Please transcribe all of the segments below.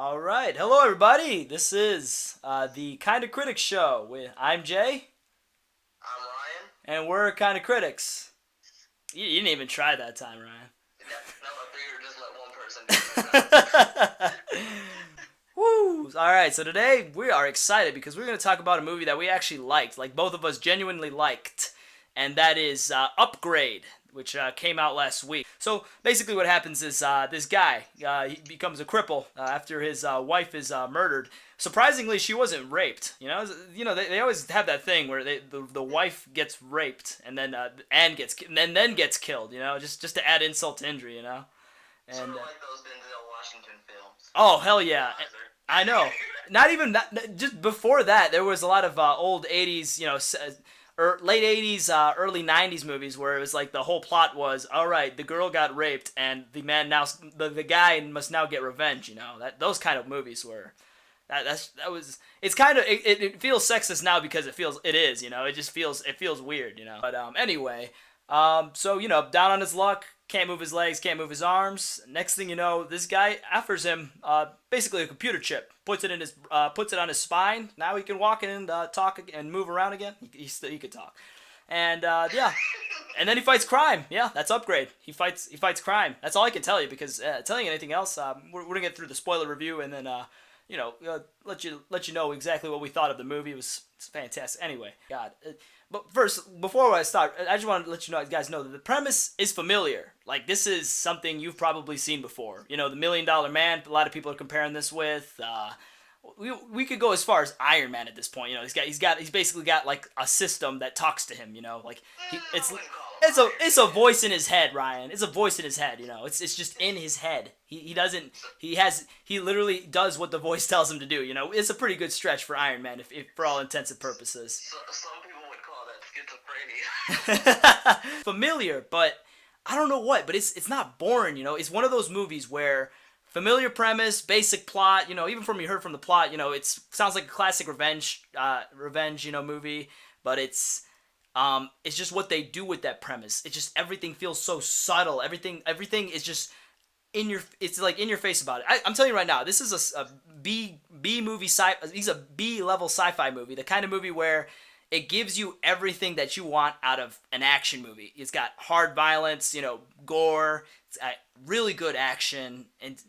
All right. Hello, everybody. This is the Kinda Critics Show. I'm Jay, I'm Ryan. and we're Kinda Critics. You didn't even try that time, Ryan. No, I figured just let one person do it. Woo! All right. So today we are excited because we're going to talk about a movie that we actually liked, like both of us genuinely liked, and that is Upgrade, which came out last week. So basically, what happens is this guy he becomes a cripple after his wife is murdered. Surprisingly, she wasn't raped. They always have that thing where the wife gets raped and then then gets killed. Just to add insult to injury. Sort And of like those Denzel Washington films. oh hell yeah, Equalizer. I know. Not even that. Just before that, there was a lot of old '80s, late '80s, early '90s movies where it was like the whole plot was, all right, the girl got raped and the man now, the guy must now get revenge. That those kind of movies were. That was. It's kind of it feels sexist now because it is. It just feels weird. But anyway, so down on his luck. Can't move his legs, can't move his arms. Next thing you know, this guy offers him basically a computer chip. Puts it on his spine. Now he can walk and talk and move around again. He could talk, and yeah, and then he fights crime. Yeah, that's Upgrade. He fights crime. That's all I can tell you because telling you anything else, we're gonna get through the spoiler review and then let you know exactly what we thought of the movie. It's fantastic. Anyway, God. But first, before I start, I just want to let you guys know that the premise is familiar. Like, this is something you've probably seen before. The $1 Million Man, a lot of people are comparing this with. We could go as far as Iron Man at this point. He's basically got like a system that talks to him. Like it's a voice in his head, Ryan. It's a voice in his head. It's just in his head. He literally does what the voice tells him to do. It's a pretty good stretch for Iron Man, if for all intents and purposes. Some people would call that schizophrenia. Familiar, but I don't know what. But it's not boring. It's one of those movies where familiar premise, basic plot. Even from you heard from the plot, it sounds like a classic revenge movie. But it's just what they do with that premise. It just everything feels so subtle. Everything is just it's like in your face about it. I'm telling you right now, this is a B movie he's a B level sci-fi movie. The kind of movie where it gives you everything that you want out of an action movie. It's got hard violence, gore, it's got really good action, and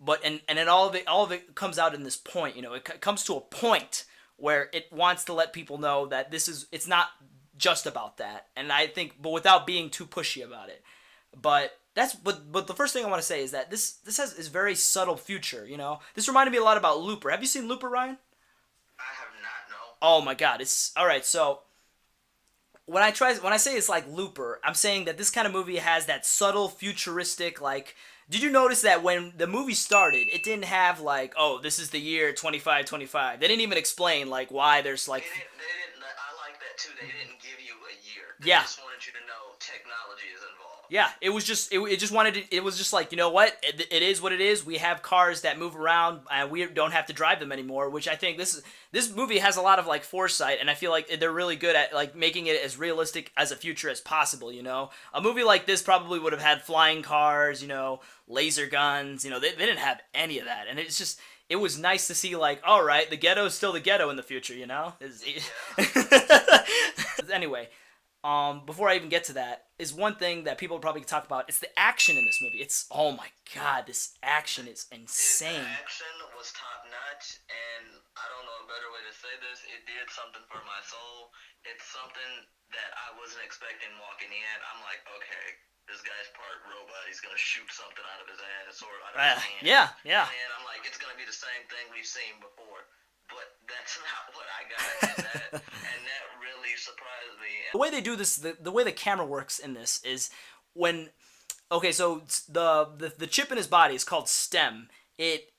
then all of it comes out in this point. It comes to a point where it wants to let people know that it's not just about that. And I think, but without being too pushy about it. But the first thing I want to say is that this is very subtle future. This reminded me a lot about Looper. Have you seen Looper, Ryan? I have not, no. Oh my God, it's all right. So when I say it's like Looper, I'm saying that this kind of movie has that subtle futuristic like. Did you notice that when the movie started, it didn't have like, oh, this is the year 2525. They didn't even explain like why there's like. They didn't. I like that too. They didn't give you a year. They Yeah. just wanted you to know technology is involved. Yeah, it was just it just wanted to, it was just like, you know what, it is what it is. We have cars that move around and we don't have to drive them anymore, which I think this movie has a lot of like foresight, and I feel like they're really good at like making it as realistic as a future as possible. A movie like this probably would have had flying cars, laser guns. They didn't have any of that, and it was nice to see like, all right, the ghetto's still the ghetto in the future. Yeah. Anyway. Before I even get to that, is one thing that people probably talk about. It's the action in this movie. Oh my God, this action is insane. The action was top notch, and I don't know a better way to say this. It did something for my soul. It's something that I wasn't expecting walking in. I'm like, okay, this guy's part robot. He's gonna shoot something out of his ass or out of his hand. Yeah. And I'm like, it's gonna be the same thing we've seen before. But that's not what I got, and that really surprised me. The way they do this, the way the camera works in this is when, okay, so the chip in his body is called STEM. It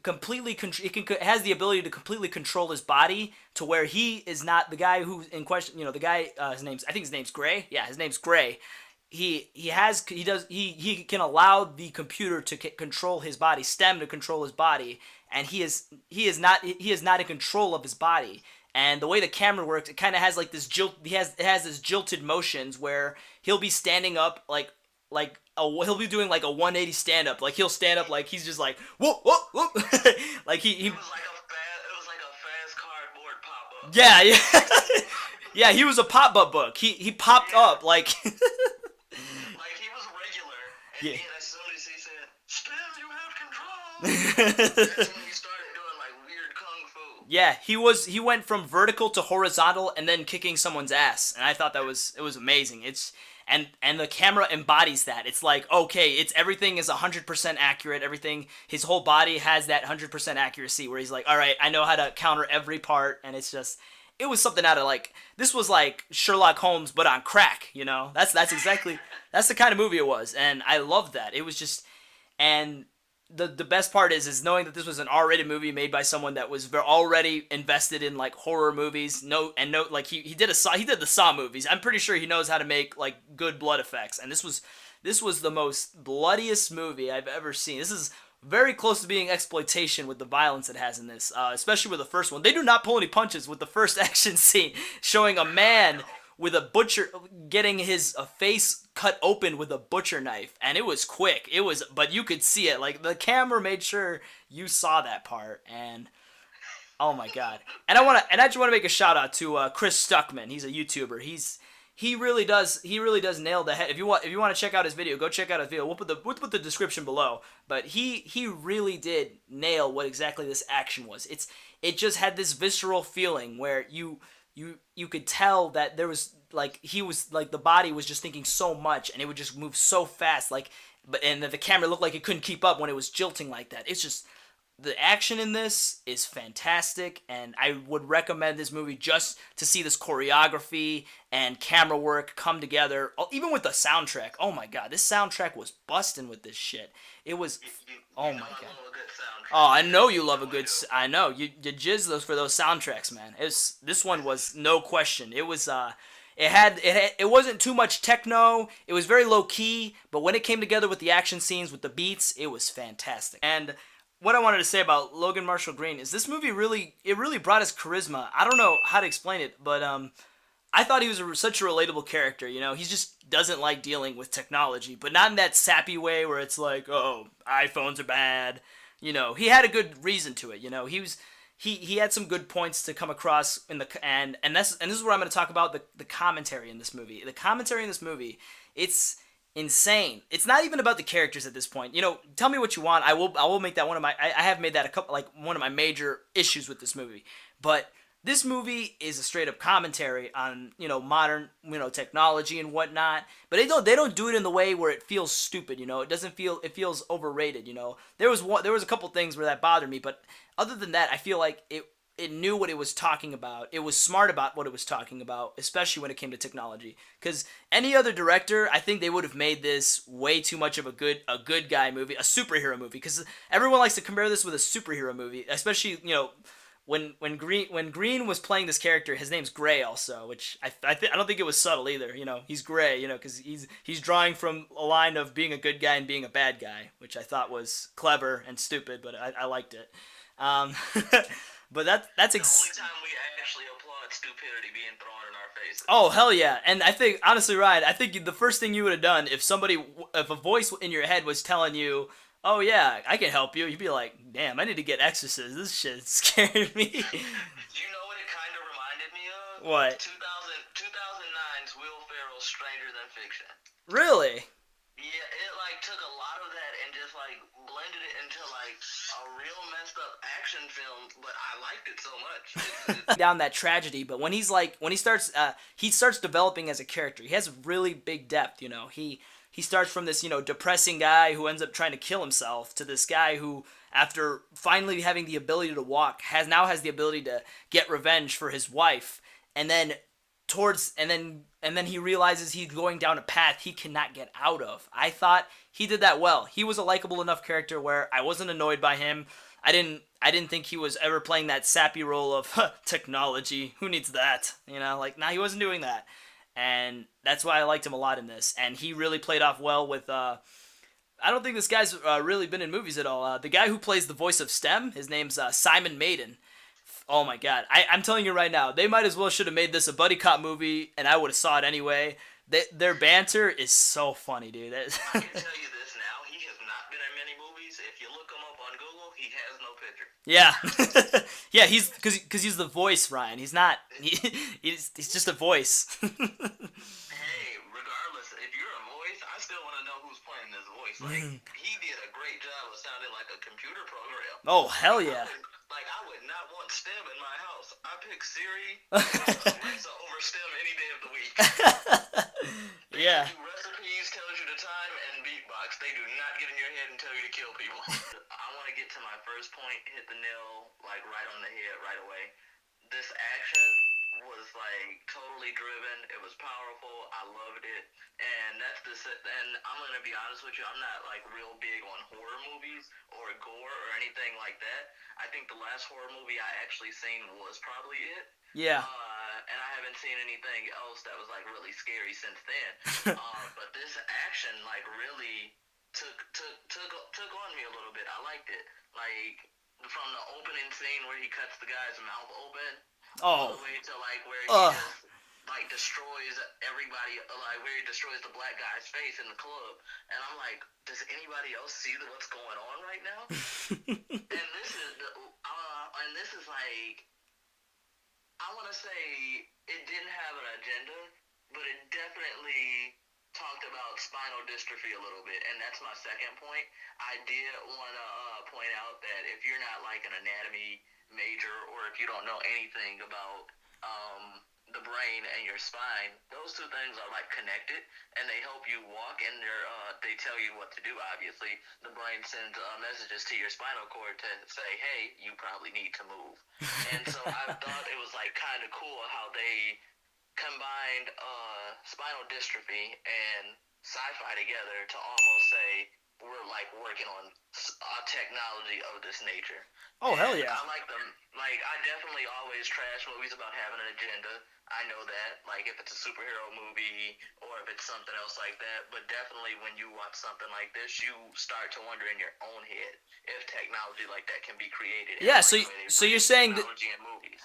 completely it has the ability to completely control his body to where he is not the guy who's in question. The guy, I think his name's Gray. Yeah, his name's Gray. He can allow the computer to control his body, STEM to control his body, and he is not in control of his body. And the way the camera works, it kind of has like this it has this jilted motions where he'll be standing up like he'll be doing like a 180 stand up. Like he'll stand up like he's just like whoop whoop whoop. Like he It was like a fast cardboard pop up. yeah, yeah. Yeah, he was a pop-up book. He popped up like Like he was regular, and yeah. then as soon as he said, "Still, you have control," that's when he started doing like weird kung fu. Yeah, he went from vertical to horizontal and then kicking someone's ass. And I thought it was amazing. It's and the camera embodies that. It's like, okay, it's everything is 100% accurate. Everything his whole body has that 100% accuracy where he's like, "All right, I know how to counter every part." And it's just it was something out of like this was like Sherlock Holmes but on crack, you know? That's exactly that's the kind of movie it was. And I loved that. It was just and the best part is knowing that this was an R-rated movie made by someone that was already invested in like horror movies. No, like he did the Saw movies. I'm pretty sure he knows how to make like good blood effects. And this was the most bloodiest movie I've ever seen. This is very close to being exploitation with the violence it has in this, especially with the first one. They do not pull any punches with the first action scene, showing a man with a butcher getting his face cut open with a butcher knife, and it was quick. It was, but you could see it. Like the camera made sure you saw that part, and oh my god. And I just want to make a shout out to Chris Stuckman. He's a YouTuber. He really does nail the head. If you want to check out his video, go check out his video. We'll put the description below. But he really did nail what exactly this action was. It just had this visceral feeling where you could tell that there was like he was like the body was just thinking so much and it would just move so fast and the camera looked like it couldn't keep up when it was jilting like that. It's just the action in this is fantastic, and I would recommend this movie just to see this choreography and camera work come together. Even with the soundtrack, oh my god, this soundtrack was busting with this shit. It was, oh my god. Oh, I know you love a good. I know you jizz those for those soundtracks, man. This one was no question. It was it wasn't too much techno. It was very low key, but when it came together with the action scenes with the beats, it was fantastic. And what I wanted to say about Logan Marshall Green is this movie really brought his charisma. I don't know how to explain it, but I thought he was such a relatable character. You know, he just doesn't like dealing with technology, but not in that sappy way where it's like, oh, iPhones are bad. You know, he had a good reason to it. You know, he had some good points to come across in the and this is what I'm going to talk about the commentary in this movie. The commentary in this movie, it's insane. It's not even about the characters at this point. You know, tell me what you want. I will make that one of my I have made that a couple like one of my major issues with this movie. But this movie is a straight up commentary on, you know, modern, you know, technology and whatnot. But they don't do it in the way where it feels stupid, you know. It feels overrated, you know. There was a couple things where that bothered me, but other than that, I feel like it knew what it was talking about. It was smart about what it was talking about, especially when it came to technology. Because any other director, I think they would have made this way too much of a good guy movie, a superhero movie. Because everyone likes to compare this with a superhero movie, especially, you know, when Green was playing this character. His name's Gray also, which I don't think it was subtle either. You know, he's Gray, you know, because he's drawing from a line of being a good guy and being a bad guy, which I thought was clever and stupid, but I liked it. But that's the only time we actually applaud stupidity being thrown in our faces. Oh hell yeah! And I think honestly, Ryan, I think the first thing you would have done if a voice in your head was telling you, "Oh yeah, I can help you," you'd be like, "Damn, I need to get exorcism. This shit scared me." You know what it kind of reminded me of? What? 2009's Will Ferrell's Stranger Than Fiction. Really? Yeah, it like took a lot of that and just like blended it into like a real messed up action film, but I liked it so much. Down that tragedy, but when he starts developing as a character, he has really big depth. You know, he starts from this, you know, depressing guy who ends up trying to kill himself to this guy who, after finally having the ability to walk, has the ability to get revenge for his wife, and then he realizes he's going down a path he cannot get out of. I thought he did that well. He was a likable enough character where I wasn't annoyed by him. I didn't think he was ever playing that sappy role of technology. Who needs that? You know, like, nah, he wasn't doing that. And that's why I liked him a lot in this. And he really played off well with I don't think this guy's really been in movies at all. The guy who plays the voice of STEM, his name's Simon Maiden. Oh my god, I'm telling you right now, they might as well should have made this a buddy cop movie, and I would have saw it anyway, Their banter is so funny, dude. I can tell you this now. He has not been in many movies. If you look him up on Google, he has no picture. Yeah, yeah. He's because he's the voice, Ryan. He's not. He's just a voice. Hey, regardless, if you're a voice, I still want to know who's playing this voice. Like, he did a great job of sounding like a computer program. Oh hell yeah. I would not want Stem in my house. I pick Siri, Alexa over Stem any day of the week. Yeah. They do recipes, tells you the time, and beatbox. They do not get in your head and tell you to kill people. I want to get to my first point, hit the nail, like, right on the head right away. This action was, like, totally driven. It was powerful. I loved it. And and I'm going to be honest with you, I'm not, like, real big on horror movies or gore or anything like that. I think the last horror movie I actually seen was probably it. Yeah. And I haven't seen anything else that was, like, really scary since then. But this action, like, really took on me a little bit. I liked it. Like, from the opening scene where he cuts the guy's mouth open, all Oh. the way to, like, where he just, like, destroys everybody, like, where he destroys the black guy's face in the club. And I'm like, does anybody else see what's going on right now? And this is like, I want to say it didn't have an agenda, but it definitely talked about spinal dystrophy a little bit, and that's my second point. I did want to point out that if you're not like an anatomy major, or if you don't know anything about the brain and your spine, those two things are like connected, and they help you walk, and they tell you what to do. Obviously, the brain sends messages to your spinal cord to say, "Hey, you probably need to move." And so I thought it was like kind of cool how they combined spinal dystrophy and sci-fi together to almost say we're like working on technology of this nature. Oh hell yeah. I like them. Like, I definitely always trash movies about having an agenda. I know that. Like, if it's a superhero movie or if it's something else like that. But definitely when you watch something like this, you start to wonder in your own head if technology like that can be created. Yeah, so you're saying that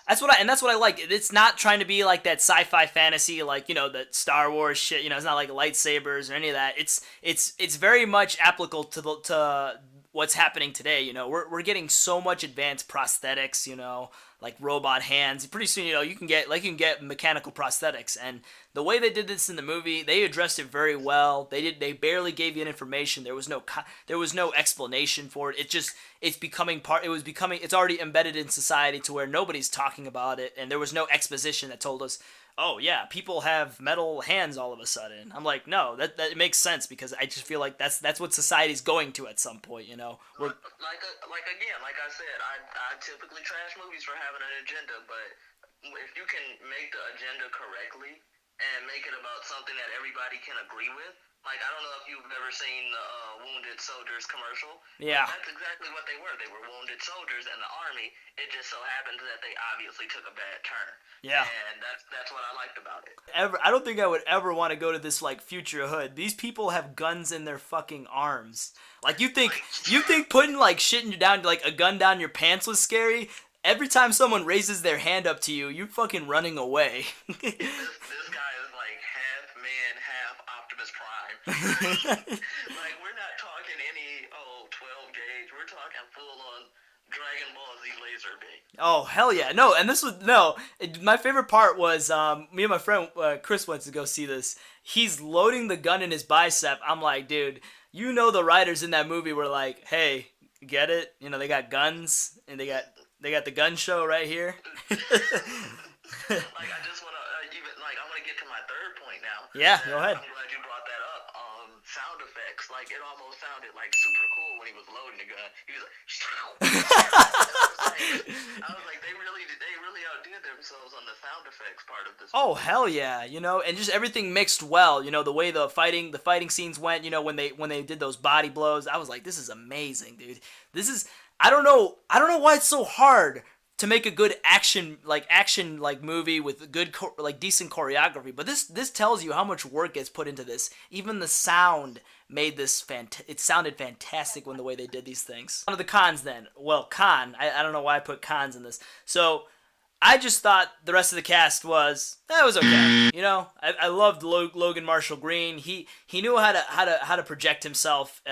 that's what I like. It's not trying to be like that sci-fi fantasy, like, you know, the Star Wars shit. You know, it's not like lightsabers or any of that. It's very much applicable to what's happening today. You know, we're getting so much advanced prosthetics. You know, like robot hands. Pretty soon, you know, you can get mechanical prosthetics. And the way they did this in the movie, they addressed it very well. They barely gave you information. There was no explanation for it. It's already embedded in society to where nobody's talking about it, and there was no exposition that told us, oh yeah, people have metal hands all of a sudden. I'm like, no, that makes sense, because I just feel like that's what society's going to at some point, you know. Like I said, I typically trash movies for having an agenda, but if you can make the agenda correctly and make it about something that everybody can agree with, like, I don't know if you've ever seen the Wounded Soldiers commercial. Yeah. That's exactly what they were. They were wounded soldiers in the army. It just so happens that they obviously took a bad turn. Yeah. And that's what I liked about it. I don't think I would ever want to go to this, like, future hood. These people have guns in their fucking arms. Like, you think putting, like, shitting you down, like, a gun down your pants was scary? Every time someone raises their hand up to you, you're fucking running away. This guy is like half man, half Optimus Prime. Like, we're not talking any 12 gauge. We're talking full on Dragon Ball Z laser beam. Oh hell yeah! No, and my favorite part was me and my friend Chris went to go see this. He's loading the gun in his bicep. I'm like, dude, you know the writers in that movie were like, hey, get it? You know, they got guns, and they got the gun show right here. Like, I just want to I want to get to my third point now. Yeah, go ahead. I'm glad you brought that up. Sound effects, like, it almost sounded like super cool when he was loading the gun. He was like, I was like, they really outdid themselves on the sound effects part of this. Oh hell yeah! You know, and just everything mixed well. You know, the way the fighting scenes went. You know, when they did those body blows, I was like, this is amazing, dude. I don't know why it's so hard to make a good action movie with good decent choreography, but this tells you how much work gets put into this. Even the sound made this it sounded fantastic when the way they did these things. One of the cons then. Well, I don't know why I put cons in this. So I just thought the rest of the cast was okay. You know, I loved Logan Marshall Green. He knew how to project himself,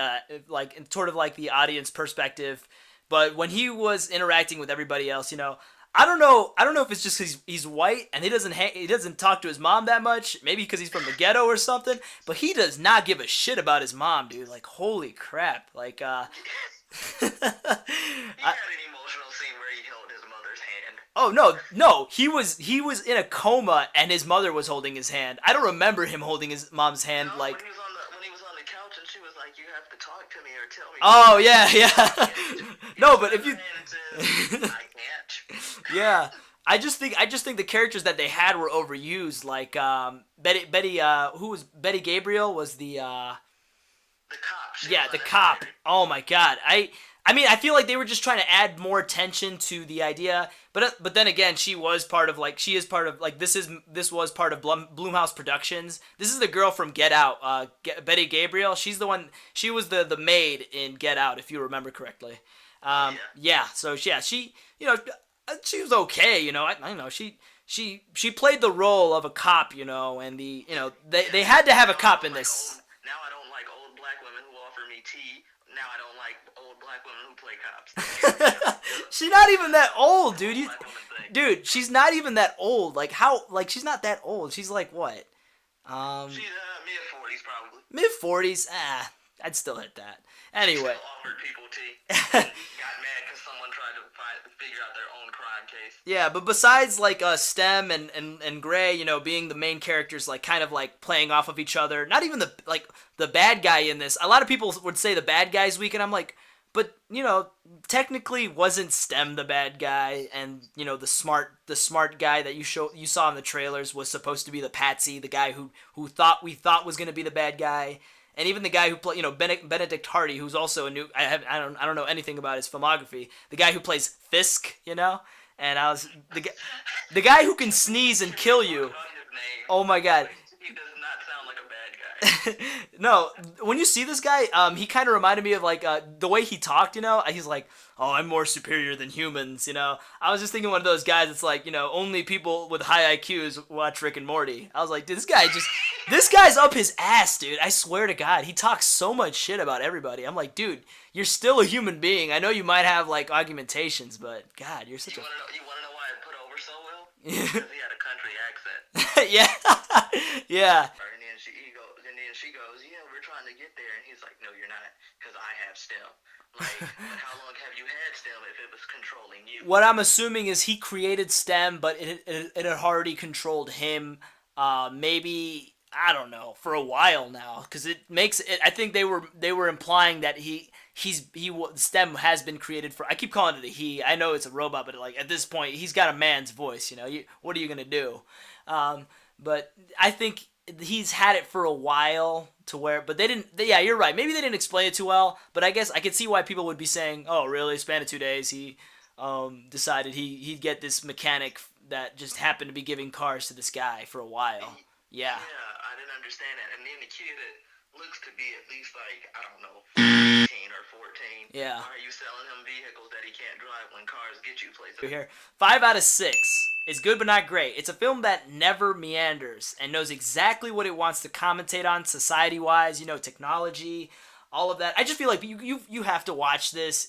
like in sort of like the audience perspective. But when he was interacting with everybody else, you know, I don't know if it's just 'cause he's white and he doesn't talk to his mom that much. Maybe because he's from the ghetto or something. But he does not give a shit about his mom, dude. Like holy crap. Like He had an emotional scene where he held his mother's hand. Oh no, he was in a coma and his mother was holding his hand. I don't remember him holding his mom's hand No, like. when he was on the couch and she was like, "You have to talk to me or tell me." Oh yeah. No, but if you. I can't. Yeah, I just think the characters that they had were overused. Like Betty who was Betty Gabriel was the The cop. yeah, the cop. Oh my god. I mean, I feel like they were just trying to add more attention to the idea, but then again, she is part of like this was part of Blumhouse Productions. This is the girl from Get Out, Betty Gabriel. She's the one. She was the maid in Get Out, if you remember correctly. Yeah. So yeah, she you know she was okay. You know, I don't know she played the role of a cop. You know, and they had to have a cop in this. Now I don't like old black women who offer me tea. Now I don't like old black women who play cops. She's not even that old, dude. Black woman thing. Dude, she's not even that old. Like how? Like she's not that old. She's like what? She's mid-40s probably. Mid-40s. I'd still hit that. Anyway. Still offered people tea. Got mad because someone tried to figure out their own crime case. Yeah, but besides like Stem and Gray, you know, being the main characters, like kind of like playing off of each other. Not even the bad guy in this. A lot of people would say the bad guy's weak, and I'm like, but you know, technically wasn't Stem the bad guy, and you know the smart guy that you saw in the trailers was supposed to be the patsy, the guy who we thought was gonna be the bad guy. And even the guy who played, you know, Benedict Hardy, who's also a new. I don't know anything about his filmography. The guy who plays Fisk, you know, and I was the guy who can sneeze and kill you. Oh my god. He does not sound like a bad guy. No, when you see this guy, he kind of reminded me of like the way he talked. You know, he's like, "Oh, I'm more superior than humans." You know, I was just thinking one of those guys. It's like, you know, only people with high IQs watch Rick and Morty. I was like, dude, this guy's up his ass, dude. I swear to God, he talks so much shit about everybody. I'm like, dude, you're still a human being. I know you might have like argumentations, but God, you're such You wanna know why it put over so well? Yeah. Because he had a country accent. Yeah, yeah. And then she goes, "Yeah, we're trying to get there," and he's like, "No, you're not, because I have STEM." Like, but how long have you had STEM if it was controlling you? What I'm assuming is he created STEM, but it had already controlled him. Maybe I don't know, for a while now, because it makes it. I think they were implying that STEM has been created for. I keep calling it a he. I know it's a robot, but like at this point, he's got a man's voice. You know, what are you gonna do? But I think he's had it for a while to where, but they didn't. Yeah, you're right. Maybe they didn't explain it too well. But I guess I could see why people would be saying, "Oh, really? Span of 2 days, he decided he'd get this mechanic that just happened to be giving cars to this guy for a while." Yeah. Yeah, I didn't understand that. And then the kid that looks to be at least like, I don't know, 15 or 14. Yeah. Why are you selling him vehicles that he can't drive when cars get you places? Here, 5 out of 6. It's good but not great. It's a film that never meanders and knows exactly what it wants to commentate on society-wise, you know, technology, all of that. I just feel like you have to watch this.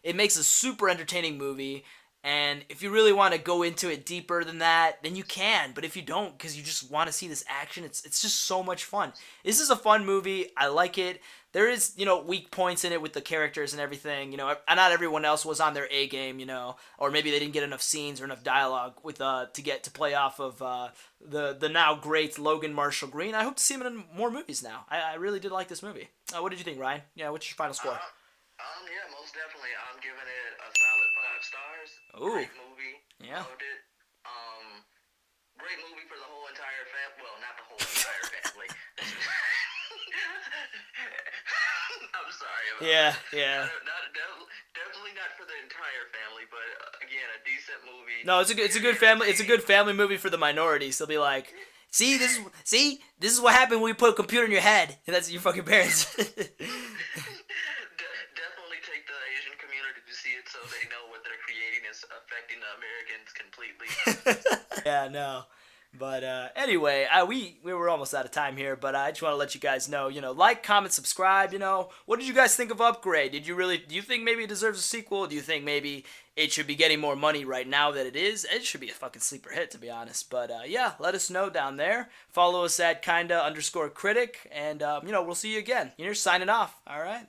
It makes a super entertaining movie. And if you really want to go into it deeper than that, then you can. But if you don't, because you just want to see this action, it's just so much fun. This is a fun movie. I like it. There is, you know, weak points in it with the characters and everything. You know, not everyone else was on their A game, you know, or maybe they didn't get enough scenes or enough dialogue with to play off of the now great Logan Marshall Green. I hope to see him in more movies now. I really did like this movie. What did you think, Ryan? Yeah, what's your final score? Yeah, most definitely. I'm giving it a solid 5 stars. Ooh. Great movie. Yeah. Loved it. Great movie for the whole entire family. Well, not the whole entire family. I'm sorry about Yeah, that. yeah. Definitely not for the entire family, but again, a decent movie. No, it's a good family movie for the minorities. They'll be like, see, this is what happened when we put a computer in your head, and that's your fucking parents. Definitely take the Asian community to see it so they know what they're creating is is affecting the Americans completely. Yeah, no. But anyway, we were almost out of time here, but I just want to let you guys know, like, comment, subscribe. What did you guys think of Upgrade? Do you think maybe it deserves a sequel? Do you think maybe it should be getting more money right now that it is? It should be a fucking sleeper hit, to be honest. But yeah, let us know down there. Follow us at kinda_critic, and we'll see you again. You're signing off. All right.